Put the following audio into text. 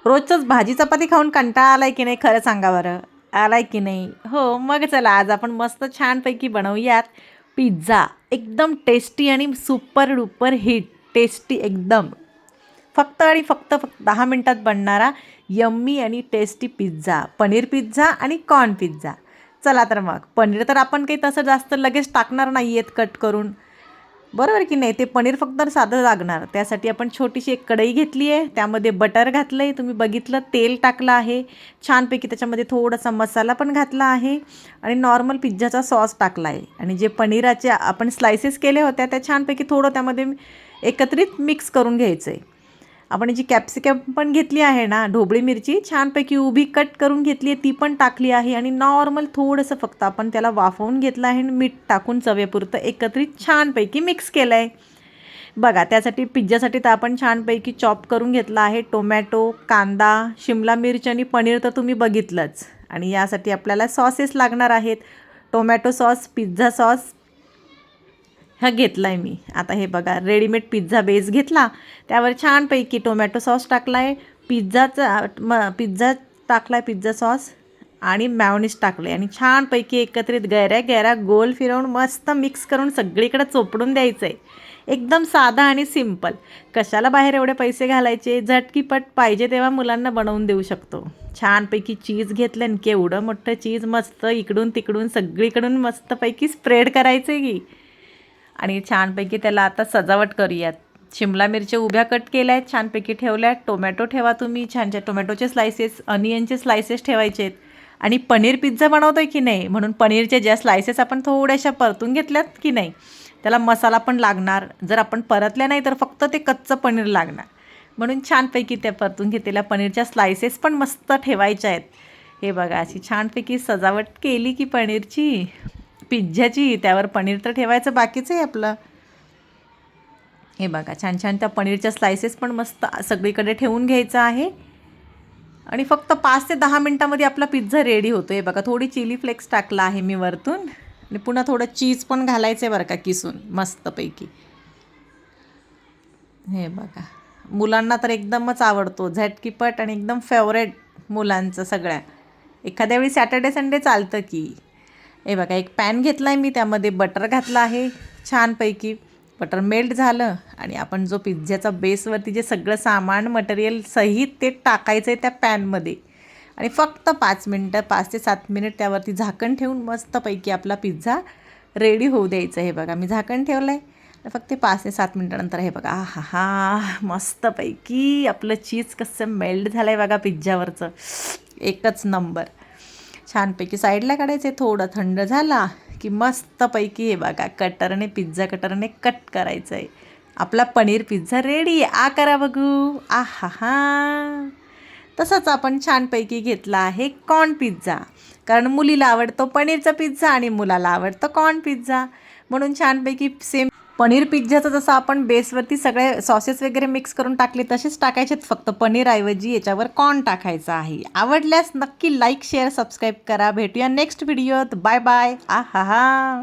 रोजचंच भाजी चपाती खाऊन कंटाळा आलाय की नाही, खरं सांगा बरं, आलाय की नाही? हो, मग चला आज आपण मस्त छानपैकी बनवूयात पिझ्झा. एकदम टेस्टी आणि सुपर डुपर हिट टेस्टी एकदम. फक्त आणि फक्त 10 मिनिटात बनणारा यम्मी आणि टेस्टी पिझ्झा, पनीर पिझ्झा आणि कॉर्न पिझ्झा. चला तर मग, पनीर तर आपण काही तसं जास्त लगेच टाकणार नाही आहेत कट करून, बरोबर की नाही? ते पनीर फक्त साधं लागणार. त्यासाठी आपण छोटीशी एक कढई घेतली आहे, त्यामध्ये बटर घातलं आहे, तुम्ही बघितलं, तेल टाकलं आहे छानपैकी, त्याच्यामध्ये थोडासा मसाला पण घातला आहे आणि नॉर्मल पिझ्झाचा सॉस टाकला आहे आणि जे पनीराचे आपण स्लायसेस केले होत्या त्या छानपैकी थोडं त्यामध्ये एकत्रित मिक्स करून घ्यायचं आहे. आपण जी कॅप्सिकम पण घेतली आहे ना, ढोबळी मिरची छानपैकी उभी कट करून घेतली आहे, ती पण टाकली आहे आणि नॉर्मल थोडंसं फक्त आपण त्याला वाफवून घेतलं आहे आणि मीठ टाकून चवेपुरतं एकत्रित छानपैकी मिक्स केलं आहे. बघा, त्यासाठी पिझ्झासाठी तर आपण छानपैकी चॉप करून घेतला आहे टोमॅटो, कांदा, शिमला मिरची आणि पनीर तर तुम्ही बघितलंच. आणि यासाठी आपल्याला सॉसेस लागणार आहेत. टोमॅटो सॉस, पिझ्झा सॉस हा घेतला आहे मी. आता हे बघा, रेडीमेड पिझ्झा बेस घेतला, त्यावर छानपैकी टोमॅटो सॉस टाकला आहे, पिझ्झा टाकला आहे, पिझ्झा सॉस आणि मॅयोनीज टाकलं आहे आणि छानपैकी एकत्रित गैऱ्या गोल फिरवून मस्त मिक्स करून सगळीकडे चोपडून द्यायचं आहे. एकदम साधा आणि सिम्पल. कशाला बाहेर एवढे पैसे घालायचे, झटकीपट पाहिजे तेव्हा मुलांना बनवून देऊ शकतो. छानपैकी चीज घेतलं आणि केवढं मोठं चीज मस्त इकडून तिकडून सगळीकडून मस्तपैकी स्प्रेड करायचं आहे की. आणि छानपैकी त्याला आता सजावट करूयात. शिमला मिरच्या उभ्या कट केल्या आहेत, छानपैकी ठेवल्या आहेत. टोमॅटो ठेवा तुम्ही, छान टोमॅटोचे स्लायसेस, अनियनचे स्लायसेस ठेवायचे आहेत. आणि पनीर पिझ्झा बनवतोय की नाही, म्हणून पनीरच्या ज्या स्लायसेस आपण थोड्याशा परतून घेतल्यात की नाही, त्याला मसाला पण लागणार. जर आपण परतल्या नाही तर फक्त ते कच्चं पनीर लागणार, म्हणून छानपैकी त्या परतून घेतलेल्या पनीरच्या स्लायसेस पण मस्त ठेवायच्या आहेत. हे बघा, अशी छानपैकी सजावट केली की पनीरची पिझ्झाची, त्यावर पनीर तर ठेवायचं बाकीच आहे आपलं. हे बघा, छान छान त्या पनीरच्या स्लायसेस पण मस्त सगळीकडे ठेवून घ्यायचं आहे आणि फक्त 5 ते 10 मिनटामध्ये आपला पिझ्झा रेडी होतो. हे बघा, थोडी चिली फ्लेक्स टाकला आहे मी वरतून आणि पुन्हा थोडं चीज पण घालायचं आहे बरं का, किसून मस्तपैकी. हे बघा, मुलांना तर एकदमच आवडतो, झटकीपट आणि एकदम फेवरेट मुलांचं सगळ्या. एखाद्या वेळी सॅटर्डे संडे चालतं की. हे बघा, एक पॅन घेतला आहे मी, त्यामध्ये बटर घातलं आहे छानपैकी. बटर मेल्ट झालं आणि आपण जो पिझ्झ्याचा बेसवरती जे सगळं सामान मटेरियल सहित ते टाकायचं आहे त्या पॅनमध्ये आणि फक्त 5 मिनटं, 5 ते 7 मिनिट त्यावरती झाकण ठेवून मस्तपैकी आपला पिझ्झा रेडी होऊ द्यायचं. हे बघा, मी झाकण ठेवलं आहे फक्त 5 ते 7 मिनटानंतर. हे बघा, हा हा, मस्तपैकी आपलं चीज कसं मेल्ट झालं आहे बघा पिझ्झावरचं, एकच नंबर. छानपैकी साईडला काढायचे, थोडं थंड झाला की मस्तपैकी हे बघा, पिझ्झा कटरने कट करायचं आहे. आपला पनीर पिझ्झा रेडी. आ करा बघू, आ हा हा. तसंच आपण छानपैकी घेतला आहे कॉर्न पिझ्झा, कारण मुलीला आवडतो पनीरचा पिझ्झा आणि मुलाला आवडतो कॉर्न पिझ्झा, म्हणून छानपैकी सेम पनीर पिझ्झाचं जसं आपण बेसवरती सगळे सॉसेस वगैरे मिक्स करून टाकले तसेच टाकायचेत, फक्त पनीरऐवजी याच्यावर कॉर्न टाकायचं आहे. आवडल्यास नक्की लाईक, शेअर, सबस्क्राईब करा. भेटूया नेक्स्ट व्हिडिओत. Bye bye. आ हा हा.